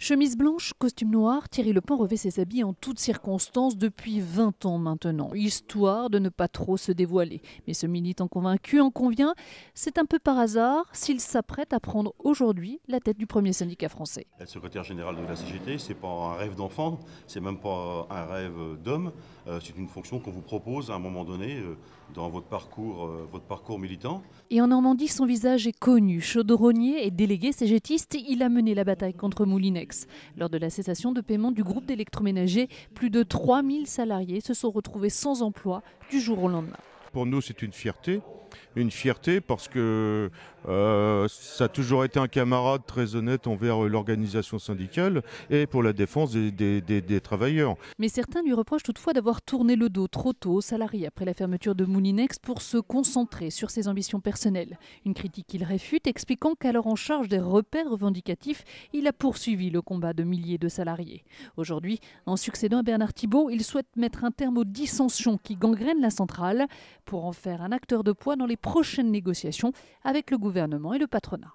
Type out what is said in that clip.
Chemise blanche, costume noir, Thierry Lepin revêt ses habits en toutes circonstances depuis 20 ans maintenant, histoire de ne pas trop se dévoiler. Mais ce militant convaincu en convient, c'est un peu par hasard s'il s'apprête à prendre aujourd'hui la tête du premier syndicat français. Être secrétaire général de la CGT, c'est pas un rêve d'enfant, c'est même pas un rêve d'homme. C'est une fonction qu'on vous propose à un moment donné dans votre parcours militant. Et en Normandie, son visage est connu. Chaudronnier et délégué cégétiste, il a mené la bataille contre Moulinex. Lors de la cessation de paiement du groupe d'électroménager, plus de 3000 salariés se sont retrouvés sans emploi du jour au lendemain. Pour nous, c'est une fierté parce que ça a toujours été un camarade très honnête envers l'organisation syndicale et pour la défense des travailleurs. Mais certains lui reprochent toutefois d'avoir tourné le dos trop tôt aux salariés après la fermeture de Moulinex pour se concentrer sur ses ambitions personnelles. Une critique qu'il réfute, expliquant qu'alors en charge des repères revendicatifs, il a poursuivi le combat de milliers de salariés. Aujourd'hui, en succédant à Bernard Thibault, il souhaite mettre un terme aux dissensions qui gangrènent la centrale pour en faire un acteur de poids dans les prochaines négociations avec le gouvernement et le patronat.